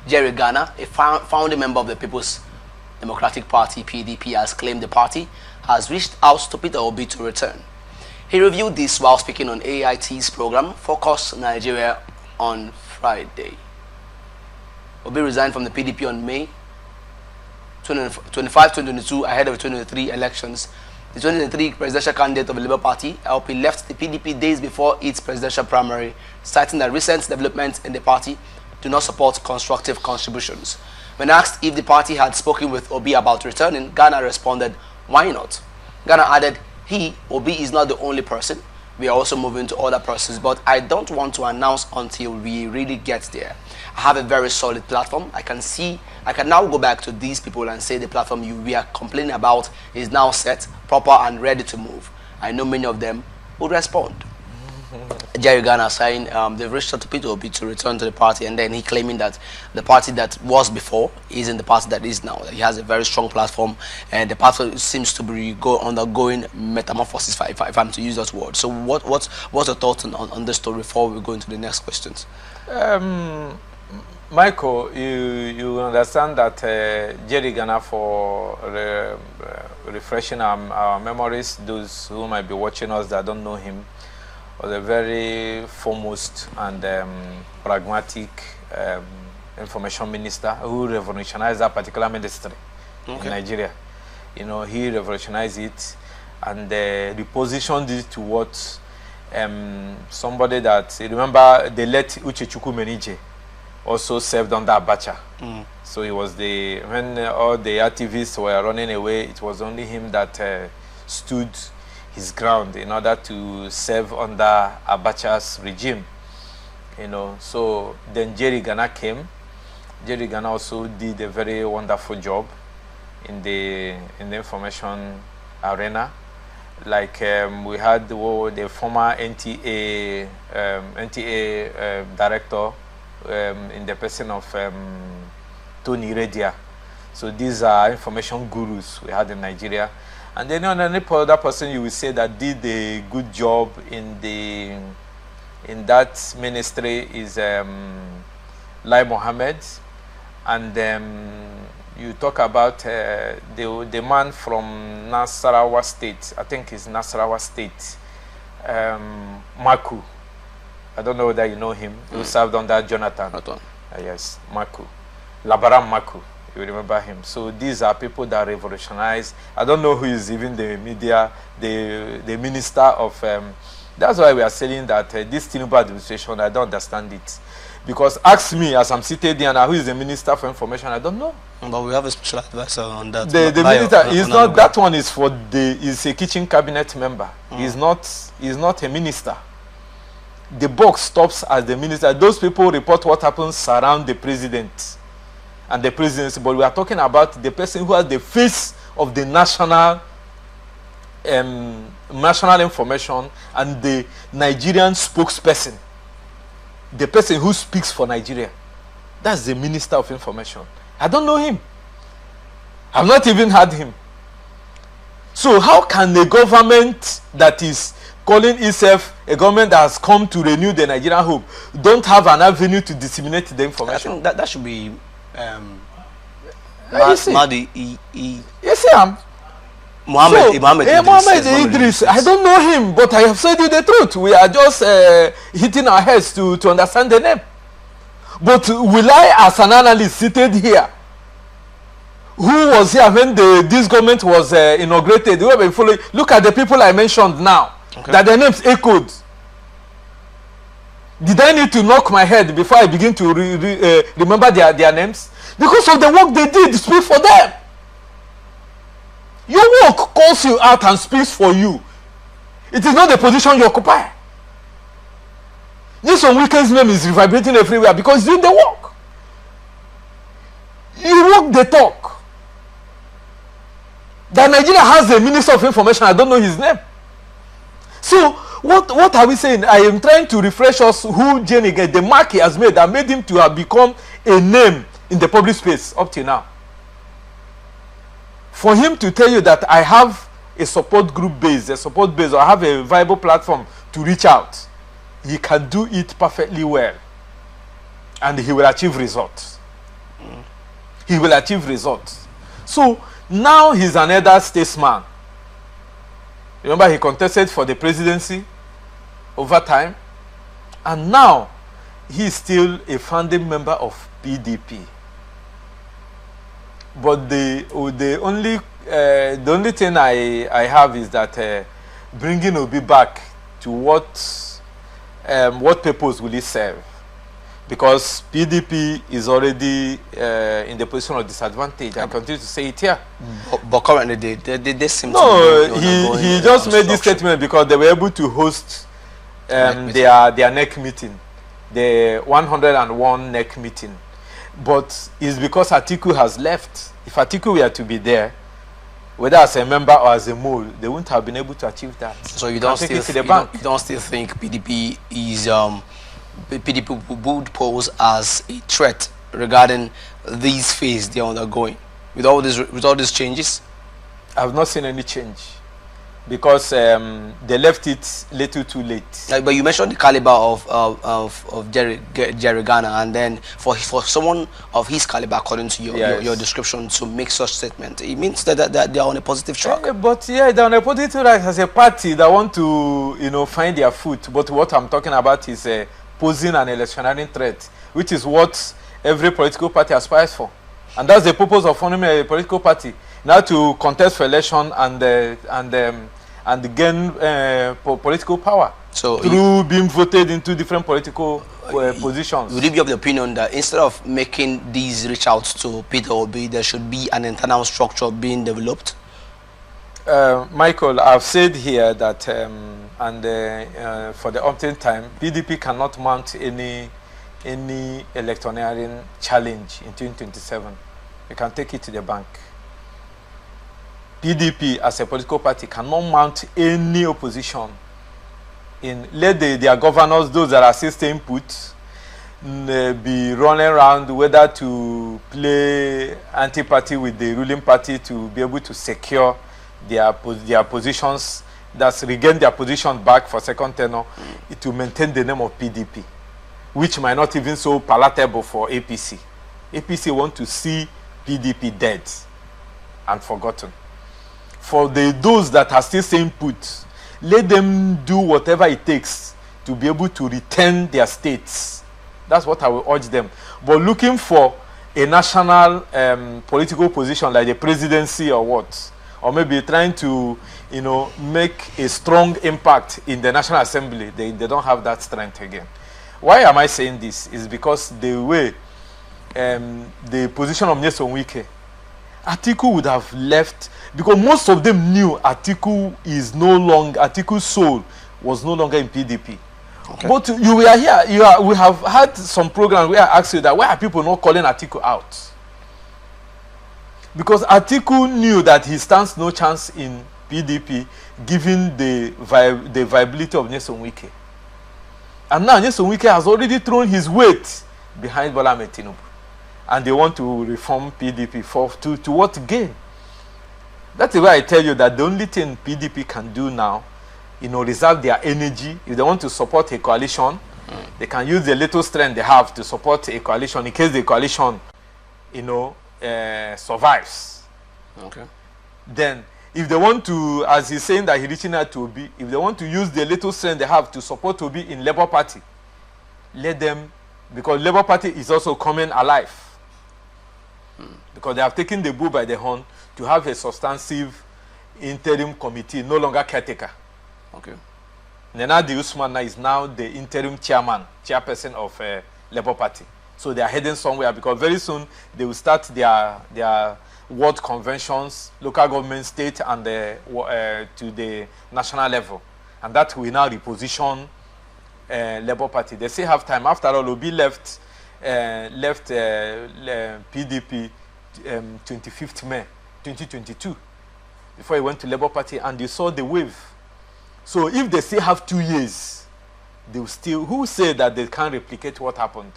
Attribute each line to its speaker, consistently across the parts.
Speaker 1: Gana, a founding member of the People's Democratic Party (PDP), has claimed the party has reached out to Peter Obi to return. He reviewed this while speaking on AIT's program Focus Nigeria on Friday. Obi resigned from the PDP on May 25, 2022 ahead of the 2023 elections. The 2023 presidential candidate of the Labour Party, LP, left the PDP days before its presidential primary, citing that recent developments in the party do not support constructive contributions. When asked if the party had spoken with Obi about returning, Gana responded, "Why not?" Gana added, Obi is not the only person. We are also moving to other persons, but I don't want to announce until we really get there. I have a very solid platform. I can now go back to these people and say the platform we are complaining about is now set, proper and ready to move. I know many of them would respond. Gana saying they've reached out to Peter Obi to return to the party, and then he claiming that the party that was before isn't the party that is now. That he has a very strong platform, and the party seems to be undergoing metamorphosis, if I'm to use that word. So what's your thoughts on this story before we go into the next questions?
Speaker 2: Michael, you understand that Gana, for refreshing our memories, those who might be watching us that don't know him, was a very foremost and pragmatic information minister who revolutionized that particular ministry in Nigeria. You know, he revolutionized it and repositioned it towards somebody that, remember, they let Uchechukwu Menije also served under Abacha. So it was when all the activists were running away, it was only him that stood his ground in order to serve under Abacha's regime. You know, so then Gana came. Gana also did a very wonderful job in the information arena. Like we had the former NTA director in the person of Tony Redia. So these are information gurus we had in Nigeria. And then any other person you will say that did a good job in that ministry is Lai Mohammed. And you talk about the man from Nasarawa State, I think it's Nasarawa State, Maku. I don't know whether you know him. Who served under Jonathan. Yes, Maku. Labaram Maku. You remember him. So these are people that revolutionize. I don't know who is even the media, the minister of. That's why we are saying that this Tinubu administration, I don't understand it. Because ask me, as I'm seated here now, who is the minister for information? I don't know.
Speaker 1: But we have a special advisor on that.
Speaker 2: The minister is not. That one is for is a kitchen cabinet member. He's not a minister. The box stops as the minister. Those people report what happens around the president and the presidency, but we are talking about the person who has the face of the national information and the Nigerian spokesperson, the person who speaks for Nigeria. That's the Minister of Information. I don't know him. I've not even heard him. So how can a government that is calling itself a government that has come to renew the Nigerian hope don't have an avenue to disseminate the information?
Speaker 1: I think that should be
Speaker 2: Mahdi.
Speaker 1: Mohammed
Speaker 2: Idris. I don't know him, but I have said you the truth. We are just hitting our heads to understand the name. But will I, as an analyst seated here, who was here when this government was inaugurated, look at the people I mentioned now, that their names echoed. Did I need to knock my head before I begin to remember their names? Because of the work they did, speak for them. Your work calls you out and speaks for you. It is not the position you occupy. This one weekend's name is reverberating everywhere because you did the work. You walk the talk. That Nigeria has a Minister of Information, I don't know his name. So, what are we saying? I am trying to refresh us who the mark he has made that made him to have become a name in the public space up till now. For him to tell you that I have a support base, or I have a viable platform to reach out, he can do it perfectly well. And he will achieve results. he will achieve results. So now he's another statesman. Remember, he contested for the presidency over time, and now he is still a founding member of PDP. But the only thing I have is that bringing Obi back to what purpose will he serve? Because PDP is already in the position of disadvantage. I continue to say it here.
Speaker 1: But currently, they seem
Speaker 2: to
Speaker 1: be
Speaker 2: he just made this statement because they were able to host their NEC meeting, the 101 NEC meeting. But it's because Atiku has left. If Atiku were to be there, whether as a member or as a mole, they wouldn't have been able to achieve that.
Speaker 1: So you don't still think PDP is PDP would pose as a threat regarding these phases they are undergoing with all these changes?
Speaker 2: I have not seen any change because they left it little too late.
Speaker 1: But you mentioned the caliber of Jerry Gana, and then for someone of his caliber, according to your description, to make such statement, it means that they are on a positive track.
Speaker 2: But yeah, they're on a positive track as a party that want to find their foot. But what I'm talking about is posing an electioneering threat, which is what every political party aspires for, and that's the purpose of forming a political party. Now to contest for election and gain political power, so through being voted into different political positions.
Speaker 1: Would you be of the opinion that instead of making these reach outs to Peter Obi, there should be an internal structure being developed?
Speaker 2: Michael, I've said here that for the umpteenth time, PDP cannot mount any electioneering challenge in 2027. You can take it to the bank. PDP as a political party cannot mount any opposition. Let their governors, those that are still staying put, be running around whether to play anti-party with the ruling party to be able to secure their positions, that's regain their position back for second tenure, to maintain the name of PDP, which might not even so palatable for APC. APC want to see PDP dead and forgotten. For those that are still staying put, let them do whatever it takes to be able to retain their states. That's what I will urge them. But looking for a national political position like the presidency or what, or maybe trying to make a strong impact in the National Assembly, they don't have that strength again. Why am I saying this? Is because the way the position of Nyesom Wike, Atiku would have left, because most of them knew Atiku's soul was no longer in PDP. Okay. But you were here, we have had some programs where I asked you that why are people not calling Atiku out? Because Atiku knew that he stands no chance in PDP given the viability of Nyesom Wike. And now Nyesom Wike has already thrown his weight behind Bola Ahmed Tinubu. And they want to reform PDP to what gain? That's why I tell you that the only thing PDP can do now, reserve their energy. If they want to support a coalition, they can use the little strength they have to support a coalition in case the coalition, survives.
Speaker 1: Okay.
Speaker 2: Then, if they want to, as he's saying that he's reaching out to Obi, if they want to use the little strength they have to support Obi in Labour Party, let them, because Labour Party is also coming alive. Because they have taken the bull by the horn to have a substantive interim committee, no longer caretaker.
Speaker 1: Okay.
Speaker 2: Nenadi Usman is now the interim chairperson of Labour Party. So they are heading somewhere because very soon they will start their ward conventions, local government, state, and to the national level. And that will now reposition Labour Party. They still have time. After all, Obi left PDP 25th May 2022 before he went to Labour Party, and you saw the wave. So if they still have 2 years, they will still, who say that they can't replicate what happened?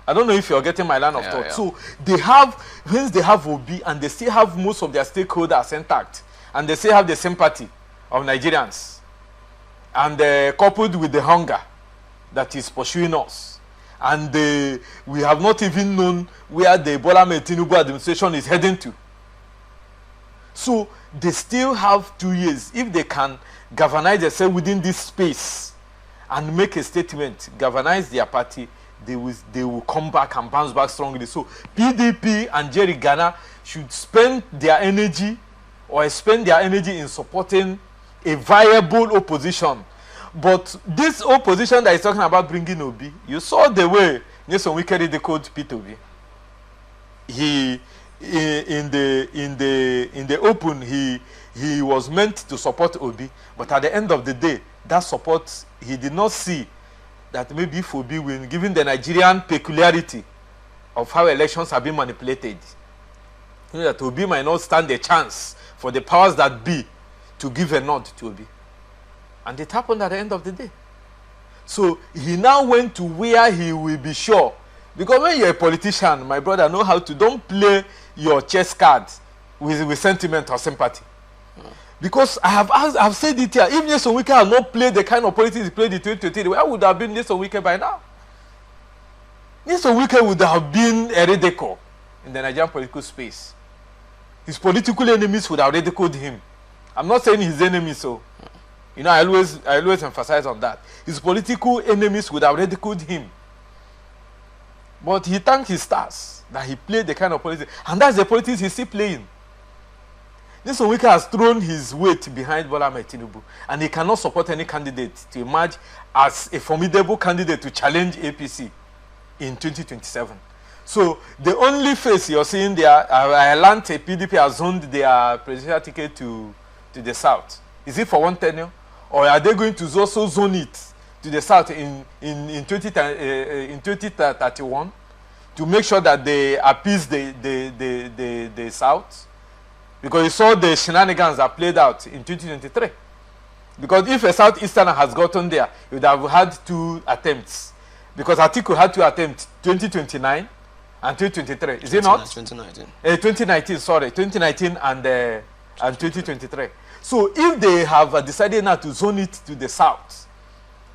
Speaker 2: I don't know if you're getting my line of thought. Yeah. So they have, once they have Obi and they still have most of their stakeholders intact, and they still have the sympathy of Nigerians, and coupled with the hunger that is pursuing us, And we have not even known where the Bola Ahmed Tinubu administration is heading to. So they still have 2 years. If they can galvanize themselves within this space and make a statement, galvanize their party, they will come back and bounce back strongly. So PDP and Jerry Gana should spend their energy in supporting a viable opposition. But this opposition that is talking about bringing Obi, you saw the way Nyesom Wike ridiculed Peter Obi. He in the open he was meant to support Obi, but at the end of the day, that support, he did not see that maybe if Obi win, given the Nigerian peculiarity of how elections have been manipulated, you know, that Obi might not stand a chance for the powers that be to give a nod to Obi. And it happened at the end of the day. So he now went to where he will be sure. Because when you're a politician, my brother, know how to, don't play your chess card with sentiment or sympathy. Because I've said it here, if Nyesom Wike had not played the kind of politics he played in 2023, where would have been Nyesom Wike by now? Nyesom Wike would have been a radical in the Nigerian political space. His political enemies would have ridiculed him. I'm not saying his enemies, so you know, I always emphasize on that. His political enemies would have ridiculed him. But he thanked his stars that he played the kind of politics, and that's the politics he's still playing. Nyesom Wike has thrown his weight behind Bola Ahmed Tinubu, and he cannot support any candidate to emerge as a formidable candidate to challenge APC in 2027. So the only face you're seeing there, I learned PDP has zoned their presidential ticket to the south. Is it for one tenure, or are they going to also zone it to the south in 2031 to make sure that they appease the south? Because you saw the shenanigans that played out in 2023. Because if a southeasterner has gotten there, he would have had 2 attempts. Because Atiku had 2 attempts, 2029 and 2023. Is it not?
Speaker 1: 2019.
Speaker 2: 2019, sorry. 2019 and 2023. So if they have decided now to zone it to the south,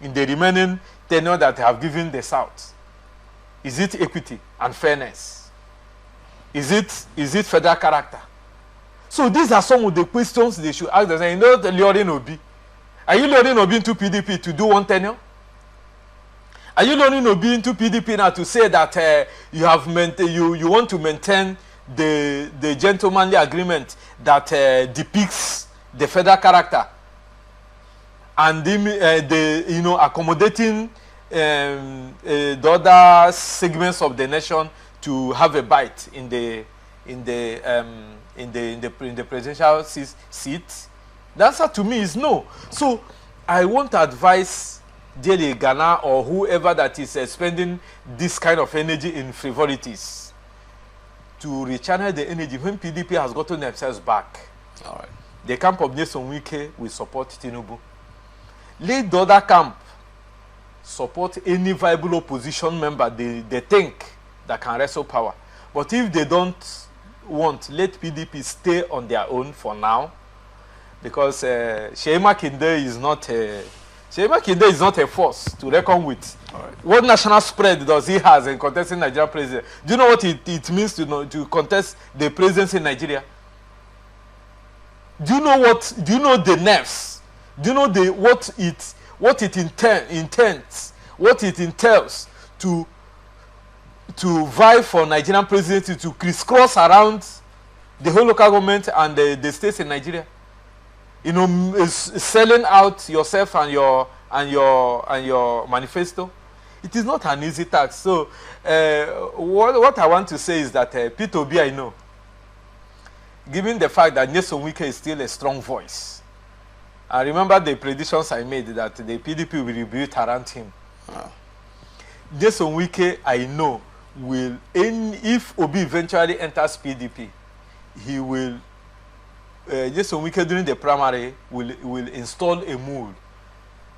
Speaker 2: in the remaining tenure that they have given the south, is it equity and fairness? Is it federal character? So these are some of the questions they should ask themselves. You know, luring Obi. Are you luring Obi into PDP to do one tenure? Are you luring Obi into PDP now to say that you want to maintain the gentlemanly agreement that depicts the federal character and accommodating the other segments of the nation to have a bite in the presidential seat? The answer to me is no. So I want to advise Jerry Gana or whoever that is spending this kind of energy in frivolities to rechannel the energy when PDP has gotten themselves back.
Speaker 1: All right.
Speaker 2: The camp of Nyesom Wike will support Tinubu. Let the other camp support any viable opposition member they think that can wrestle power. But if they don't want, let PDP stay on their own for now, because Sheyi Makinde is not a force to reckon with.
Speaker 1: Right.
Speaker 2: What national spread does he has in contesting Nigerian president? Do you know what it means to contest the presidency in Nigeria? Do you know the nerves? Do you know what it intends, what it entails to vie for Nigerian presidency, to crisscross around the whole local government and the states in Nigeria? You know, selling out yourself and your manifesto. It is not an easy task. So what I want to say is that Peter Obi, I know, given the fact that Nyesom Wike is still a strong voice, I remember the predictions I made that the PDP will be built around him. Nyesom Wike, I know, if Obi eventually enters PDP, he will, Nyesom Wike during the primary will install a mood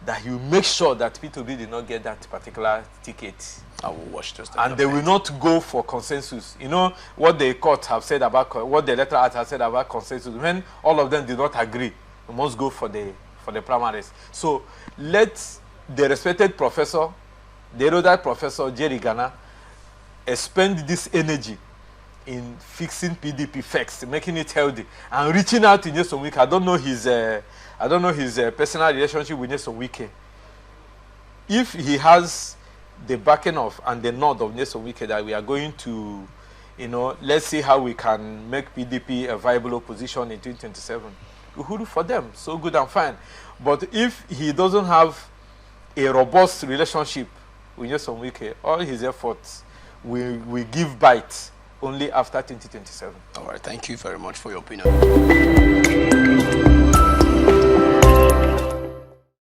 Speaker 2: that he will make sure that Peter Obi did not get that particular ticket.
Speaker 1: I will watch those.
Speaker 2: And they will not go for consensus. You know what the court have said about, what the electoral act has said about consensus. When all of them did not agree, they must go for the primaries. So let the respected professor the erudite professor Jerry Gana spend this energy in fixing PDP facts, making it healthy, and reaching out to Nyesom Wike. I don't know his personal relationship with Nyesom Wike. If he has the backing of and the nod of Nyesom Wike that we are going to, let's see how we can make PDP a viable opposition in 2027. Uhuru for them, so good and fine. But if he doesn't have a robust relationship with Nyesom Wike, all his efforts will give bite only after 2027.
Speaker 1: All right, thank you very much for your opinion.